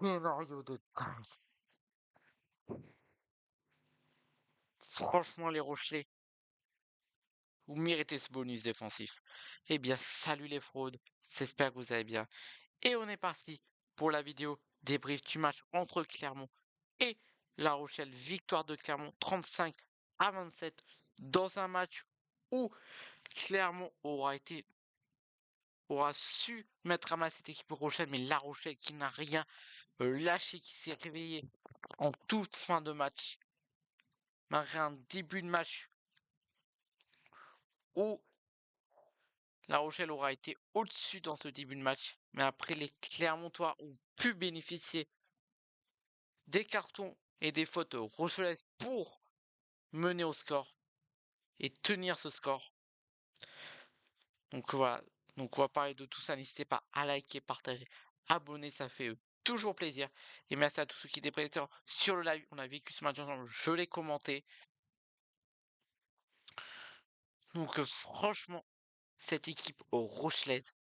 scénario de dingue. Franchement, les Rochelais, vous méritez ce bonus défensif. Eh bien, salut les fraudes, j'espère que vous allez bien. Et on est parti pour la vidéo débrief du match entre Clermont et La Rochelle. Victoire de Clermont 35-27 dans un match où Clermont aura su mettre à mal cette équipe Rochelle, mais La Rochelle qui n'a rien lâché, qui s'est réveillé en toute fin de match, malgré un début de match où La Rochelle aura été au-dessus dans ce début de match, mais après les Clermontois ont pu bénéficier des cartons et des fautes rochelaises pour mener au score et tenir ce score. Donc voilà, donc on va parler de tout ça. N'hésitez pas à liker, partager, abonner, ça fait toujours plaisir. Et merci à tous ceux qui étaient présents sur le live. On a vécu ce match ensemble, je l'ai commenté. Donc franchement, cette équipe rochelaise,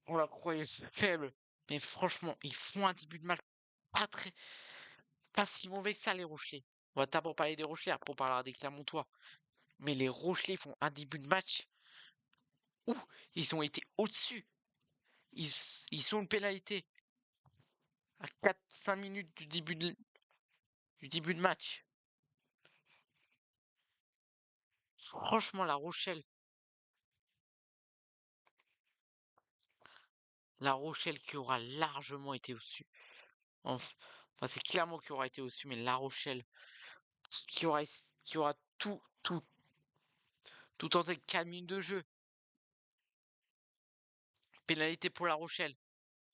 on la croyait faible, mais franchement, ils font un début de match pas très, pas si mauvais que ça, les Rochelais. On va d'abord parler des Rochelais, après on parlera des Clermontois. Mais les Rochelais font un début de match où ils ont été au-dessus. Ils, ils sont une pénalité à 4-5 minutes du début de match. Franchement, La Rochelle qui aura largement été au-dessus. Enfin, c'est clairement qui aura été au-dessus, mais La Rochelle qui aura tout tenté 4 minutes de jeu. Pénalité pour La Rochelle.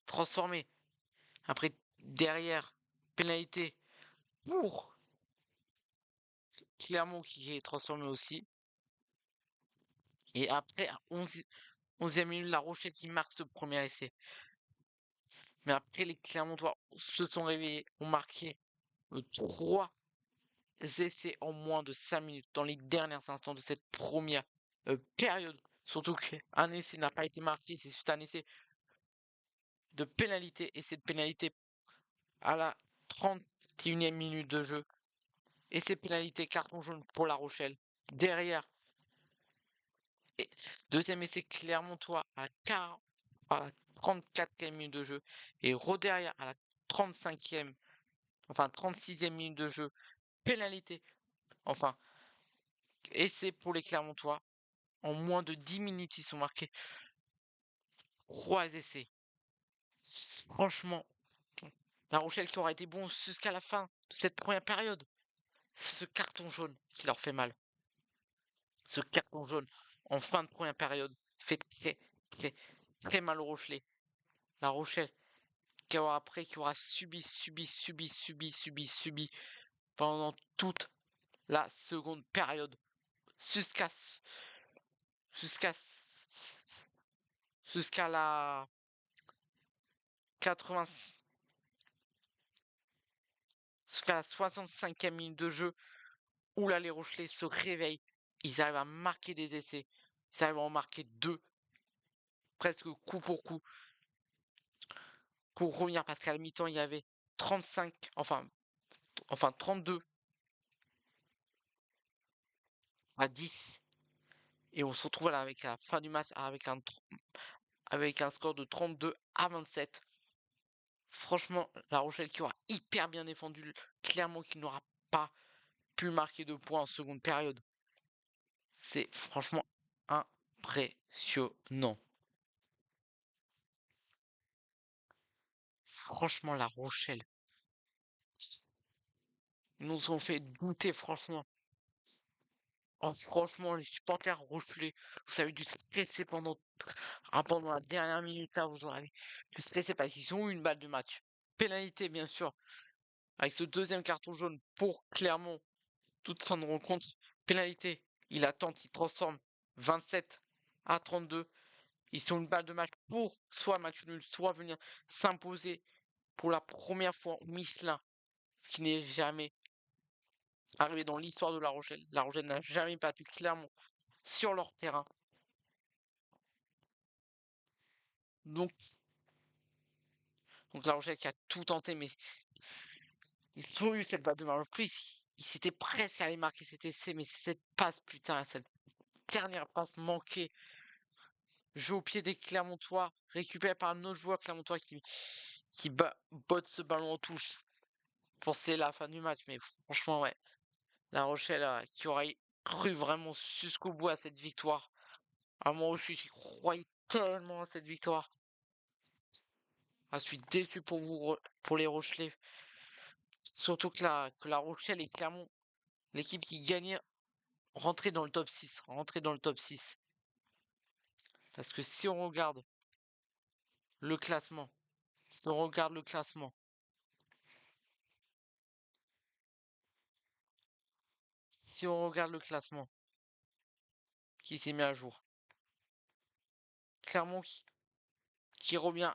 Transformé. Après, derrière, pénalité pour Clermont qui est transformé aussi. Et après, à 11e minute, La Rochelle qui marque ce premier essai. Mais après, les Clermontois se sont réveillés, ont marqué 3 essais en moins de 5 minutes dans les derniers instants de cette première période. Surtout qu'un essai n'a pas été marqué, c'est juste un essai de pénalité. Et cette pénalité à la 31e minute de jeu. Et cette pénalité carton jaune pour La Rochelle. Derrière, et deuxième essai Clermontois à la 34e minute de jeu. Et derrière à la 35e, enfin 36e minute de jeu. Pénalité. Enfin, essai pour les Clermontois. En moins de 10 minutes, ils sont marqués 3 essais. Franchement, La Rochelle qui aura été bon jusqu'à la fin de cette première période. C'est ce carton jaune qui leur fait mal. Ce carton jaune en fin de première période fait très, très, très mal au Rochelais. La Rochelle qui aura subi pendant toute la seconde période jusqu'à jusqu'à jusqu'à la 80 jusqu'à la 65e minute de jeu où là les Rochelais se réveillent, ils arrivent à marquer des essais, ils arrivent à en marquer 2 presque coup pour revenir parce qu'à la mi-temps il y avait 35 enfin 32 à 10 et on se retrouve là avec à la fin du match avec un score de 32-27. Franchement, La Rochelle qui aura hyper bien défendu, clairement qui n'aura pas pu marquer de points en seconde période. C'est franchement impressionnant. Franchement, La Rochelle, ils nous ont fait douter, franchement. Oh, franchement, les supporters rochelais, vous avez dû stresser pendant la dernière minute là, vous avez dû stresser parce qu'ils ont eu une balle de match. Pénalité, bien sûr, avec ce deuxième carton jaune pour Clermont, toute fin de rencontre. Pénalité, il attend, il transforme 27-32. Ils sont une balle de match pour soit match nul, soit venir s'imposer pour la première fois en Michelin, ce qui n'est jamais arrivé dans l'histoire de La Rochelle. La Rochelle n'a jamais battu Clermont sur leur terrain. Donc, Donc La Rochelle qui a tout tenté, mais ils ont eu cette balle de Marlowe. Plus, ils s'étaient presque allés marquer cet essai, mais cette passe, putain, cette dernière passe manquée, jeu au pied des Clermontois, récupéré par un autre joueur Clermontois qui botte ce ballon en touche. Pour c'est la fin du match, mais franchement, ouais. La Rochelle, qui aurait cru vraiment jusqu'au bout à cette victoire. À moi aussi, j'y croyais tellement à cette victoire. Ah, je suis déçu pour vous, pour les Rochelais. Surtout que la Rochelle et Clermont, l'équipe qui gagnait, rentrait dans le top 6. Rentrait dans le top 6. Parce que si on regarde le classement, si on regarde le classement, si on regarde le classement qui s'est mis à jour, Clermont qui revient,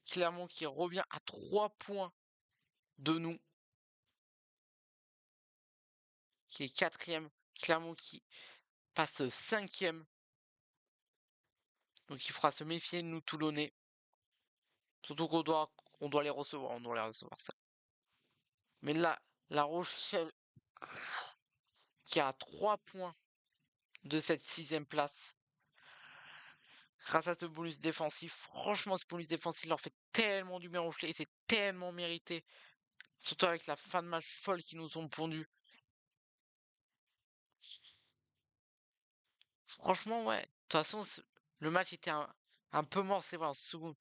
Clermont qui revient à 3 points de nous, qui est quatrième, Clermont qui passe cinquième, donc il fera se méfier de nous Toulonnais. Surtout qu'on doit les recevoir, on doit les recevoir ça. Mais là, La Rochelle qui a 3 points de cette sixième place, grâce à ce bonus défensif. Franchement, ce bonus défensif leur fait tellement du bien aux Rochelais et c'est tellement mérité. Surtout avec la fin de match folle qu'ils nous ont pondu. Franchement, ouais. De toute façon, le match était un peu mort, c'est vrai, en second.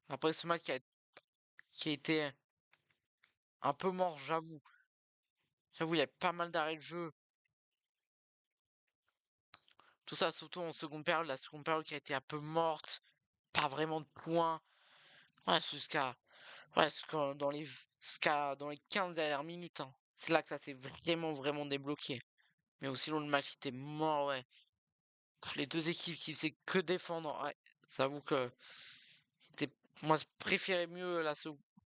Après ce match qui a été un peu mort, j'avoue. J'avoue, il y a pas mal d'arrêts de jeu. Tout ça, surtout en seconde période. La seconde période qui a été un peu morte. Pas vraiment de points. Ouais, jusqu'à dans les 15 dernières minutes, hein. C'est là que ça s'est vraiment, vraiment débloqué. Mais aussi, sinon, le match était mort, ouais. Les deux équipes qui faisaient que défendre, ouais. J'avoue que c'était, moi, je préférais mieux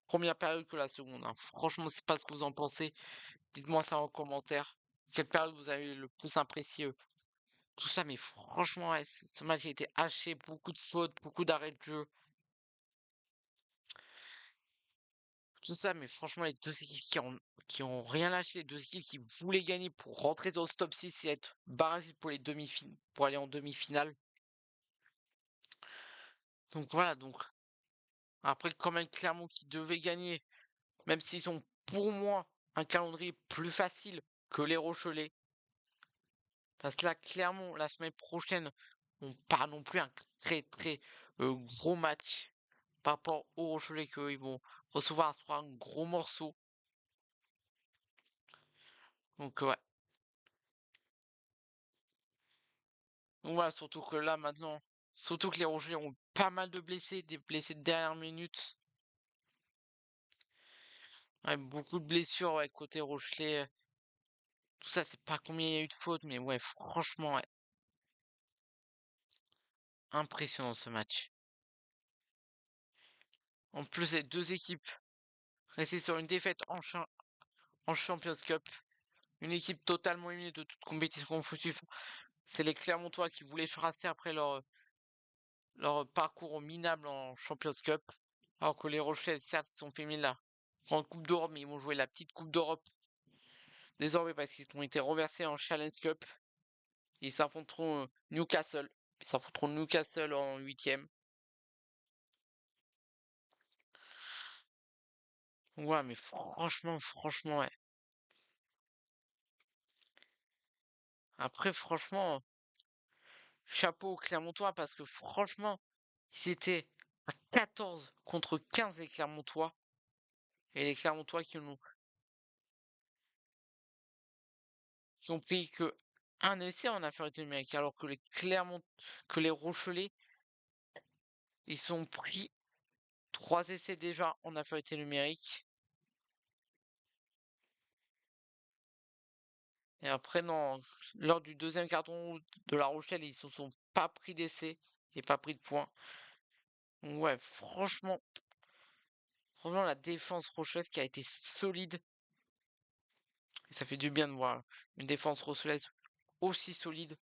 première période que la seconde, hein. Franchement, c'est pas ce que vous en pensez. Dites-moi ça en commentaire. Quelle période vous avez le plus apprécié? Tout ça, mais franchement, ouais, ce match a été haché, beaucoup de fautes, beaucoup d'arrêts de jeu. Tout ça, mais franchement, les deux équipes qui ont rien lâché, les deux équipes qui voulaient gagner pour rentrer dans ce top 6 et être barragées pour les demi-finales, pour aller en demi-finale. Donc voilà, donc après quand même Clermont qui devait gagner, même s'ils ont pour moi un calendrier plus facile que les Rochelais. Parce que là, Clermont, la semaine prochaine, on part non plus un très très gros match par rapport aux Rochelais qu'ils vont recevoir sur un gros morceau. Donc ouais. Donc voilà, surtout que là maintenant, surtout que les Rochelais ont pas mal de blessés, des blessés de dernière minute. Ouais, beaucoup de blessures, ouais, côté Rochelais. Tout ça, c'est pas combien il y a eu de fautes, mais ouais, franchement, ouais, impressionnant ce match. En plus, les deux équipes restées sur une défaite en Champions Cup. Une équipe totalement éliminée de toute compétition confondue. C'est les Clermontois qui voulaient chasser après leur parcours minable en Champions Cup. Alors que les Rochelais, certes, ils sont fait mis là. Grande Coupe d'Europe, mais ils vont jouer la petite Coupe d'Europe désormais parce qu'ils ont été reversés en Challenge Cup. Ils s'affronteront Newcastle. Ils s'affronteront Newcastle en huitième. Ouais, mais franchement, ouais. Après, franchement, chapeau aux Clermontois parce que franchement, ils étaient à 14 contre 15 les Clermontois. Et les Clermontois qui ont pris que un essai en infériorité numérique, alors que les Rochelais, ils sont pris 3 essais déjà en infériorité numérique. Et après, non, lors du deuxième carton de La Rochelle, ils se sont pas pris d'essai et pas pris de points. Donc ouais, franchement, la défense rochelaise qui a été solide. Et ça fait du bien de voir une défense rochelaise aussi solide.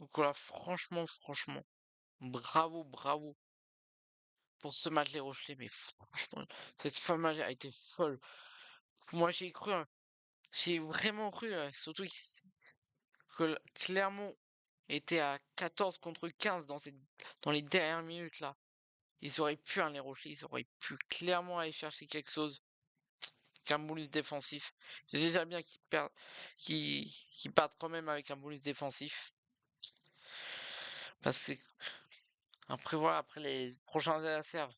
Donc voilà, franchement, bravo pour ce match les Rochelais, mais franchement, cette fin de match a été folle. Moi j'y ai cru, hein. J'ai vraiment cru, surtout Clermont était à 14 contre 15 dans les dernières minutes là. Ils auraient pu, hein, les Rochelais, ils auraient pu clairement aller chercher quelque chose qu'un bonus défensif. C'est déjà bien qu'ils partent quand même avec un bonus défensif. Parce que après voilà, après les prochains adversaires,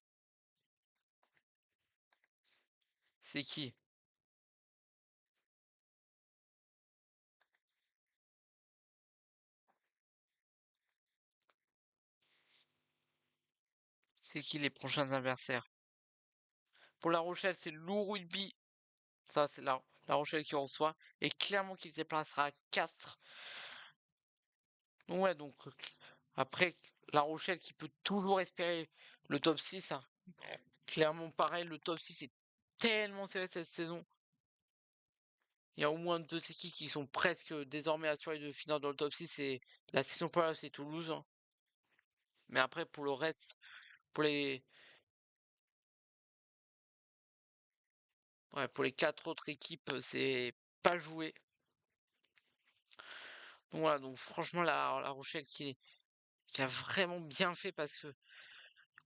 c'est qui? C'est qui les prochains adversaires? Pour La Rochelle, c'est Loup Rugby. Ça, c'est la Rochelle qui reçoit. Et Clermont qui se déplacera à 4. Ouais, donc après, La Rochelle qui peut toujours espérer le top 6, hein. Clermont, pareil, le top 6 est tellement serré cette saison. Il y a au moins deux équipes qui sont presque désormais assurées de finir dans le top 6. C'est la section Polaire, c'est Toulouse, hein. Mais après, pour le reste, pour les, ouais, pour les quatre autres équipes, c'est pas joué. Donc voilà, donc franchement, la Rochelle qui a vraiment bien fait parce que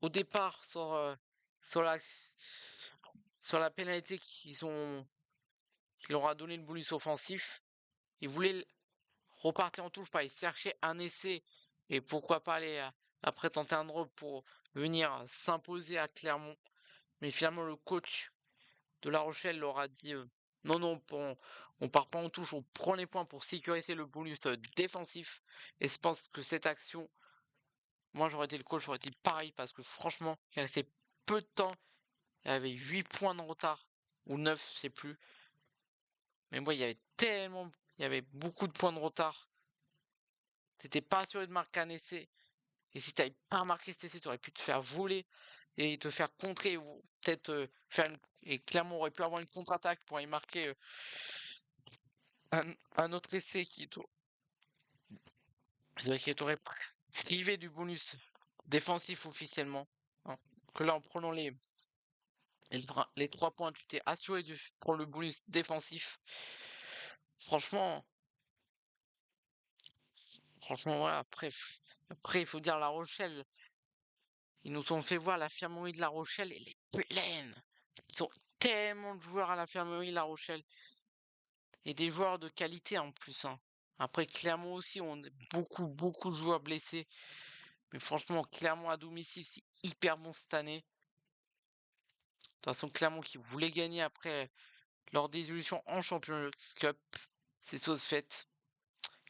au départ, sur la, sur la pénalité qui leur a donné le bonus offensif, ils voulaient repartir en touche, pas, ils cherchaient un essai et pourquoi pas aller après tenter un drop pour venir s'imposer à Clermont. Mais finalement, le coach de La Rochelle leur a dit non, non, on part pas en touche, on prend les points pour sécuriser le bonus défensif. Et je pense que cette action, moi j'aurais été le coach, j'aurais été pareil parce que franchement, il restait peu de temps, il y avait 8 points de retard, ou 9, je sais plus. Mais moi, il y avait beaucoup de points de retard. T'étais pas assuré de marquer un essai. Et si t'avais pas marqué cet essai, t'aurais pu te faire voler et te faire contrer ou peut-être et clairement, on aurait pu avoir une contre-attaque pour y marquer un autre essai qui t'aurait privé du bonus défensif officiellement, hein. Que là, en prenant les 3 points, tu t'es assuré de prendre le bonus défensif. Franchement, franchement, ouais, après, il faut dire La Rochelle. Ils nous ont fait voir l'infirmerie de La Rochelle, elle est pleine. Ils ont tellement de joueurs à l'infirmerie La Rochelle. Et des joueurs de qualité en plus, hein. Après, Clermont aussi, on a beaucoup de joueurs blessés. Mais franchement, Clermont à domicile, c'est hyper bon cette année. De toute façon, Clermont qui voulait gagner après leur désillusion en Champions Cup, c'est chose faite.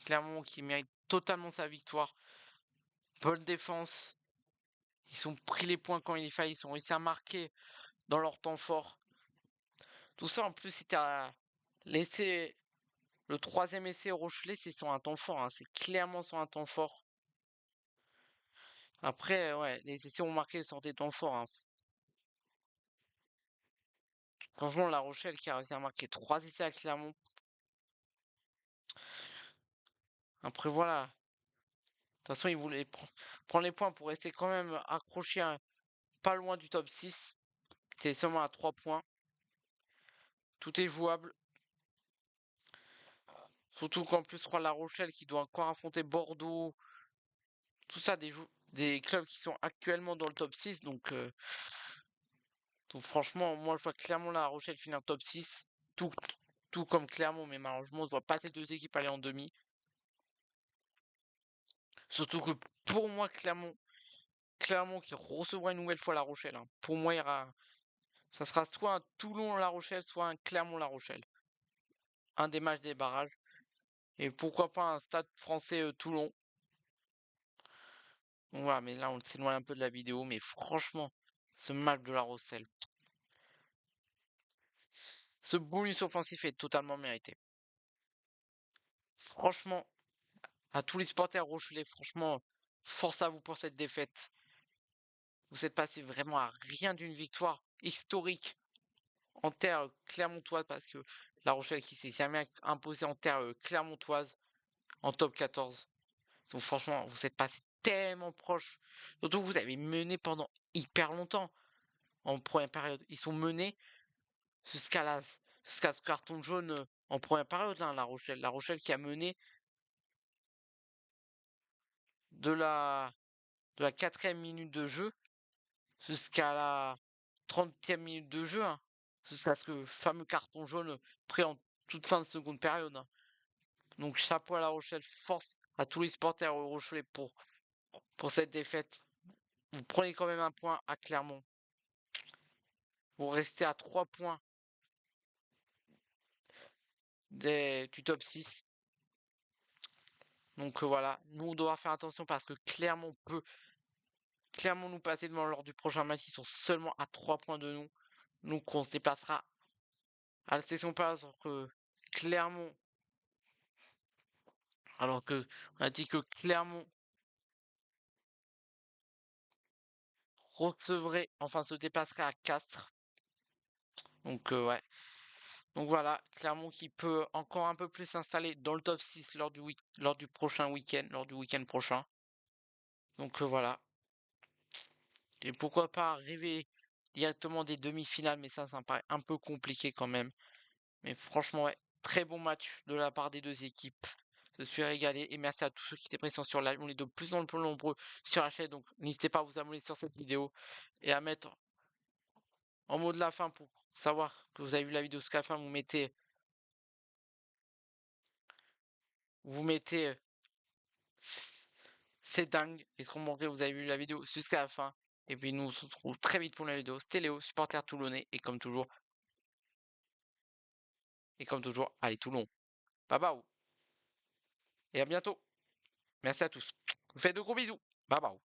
Clermont qui mérite totalement sa victoire. Bonne défense. Ils ont pris les points quand il fallait. Ils ont réussi à marquer dans leur temps fort. Tout ça, en plus, si t'as laissé le troisième essai au Rochelet, c'est sur un temps fort, hein. C'est clairement sur un temps fort. Après, ouais, les essais ont marqué sur des temps forts, hein. Franchement, La Rochelle qui a réussi à marquer 3 essais à Clermont. Après, voilà. De toute façon, ils voulaient prendre les points pour rester quand même accrochés pas loin du top 6. C'est seulement à 3 points. Tout est jouable. Surtout qu'en plus, je crois La Rochelle qui doit encore affronter Bordeaux. Tout ça, des clubs qui sont actuellement dans le top 6. Donc franchement, moi, je vois clairement La Rochelle finir top 6. Tout, tout comme Clermont, mais malheureusement, je vois pas ces deux équipes aller en demi. Surtout que pour moi, Clermont qui recevra une nouvelle fois La Rochelle, hein. Pour moi, ça sera soit un Toulon-La Rochelle, soit un Clermont-La Rochelle. Un des matchs des barrages. Et pourquoi pas un stade français Toulon. Donc voilà, mais là, on s'éloigne un peu de la vidéo. Mais franchement, ce match de La Rochelle, ce bonus offensif est totalement mérité. Franchement, à tous les supporters rochelais, franchement, force à vous pour cette défaite. Vous êtes passé vraiment à rien d'une victoire historique en terre clermontoise parce que La Rochelle qui s'est jamais imposée en terre clermontoise en top 14. Donc franchement, vous êtes passé tellement proche. Surtout que vous avez mené pendant hyper longtemps en première période. Ils sont menés jusqu'à la jusqu'à ce carton jaune, en première période, là, La Rochelle. La Rochelle qui a mené de la de la 4e minute de jeu jusqu'à la 30e minute de jeu, hein. Jusqu'à ce que fameux carton jaune pris en toute fin de seconde période, hein. Donc chapeau à La Rochelle, force à tous les supporters rochelais pour cette défaite. Vous prenez quand même un point à Clermont. Vous restez à 3 points du top 6. Donc voilà, nous on doit faire attention parce que Clermont peut clairement nous passer devant lors du prochain match. Ils sont seulement à 3 points de nous. Donc on se déplacera à la session passe alors que Clermont, alors que on a dit que Clermont recevrait, enfin se déplacerait à Castres. Donc ouais. Donc voilà, Clermont qui peut encore un peu plus s'installer dans le top 6 lors du prochain week-end, lors du week-end prochain. Donc voilà. Et pourquoi pas arriver directement des demi-finales, mais ça me paraît un peu compliqué quand même. Mais franchement, ouais, très bon match de la part des deux équipes. Je suis régalé et merci à tous ceux qui étaient présents sur live. On est de plus en plus nombreux sur la chaîne, donc n'hésitez pas à vous abonner sur cette vidéo et à mettre en mot de la fin pour savoir que vous avez vu la vidéo jusqu'à la fin. Vous mettez c'est dingue. Et ce qu'on manquait, vous avez vu la vidéo jusqu'à la fin. Et puis nous on se retrouve très vite pour la vidéo. C'était Léo, supporter toulonnais. Et comme toujours, allez Toulon. Bye bye. Et à bientôt. Merci à tous. Je vous fais de gros bisous. Bye bye.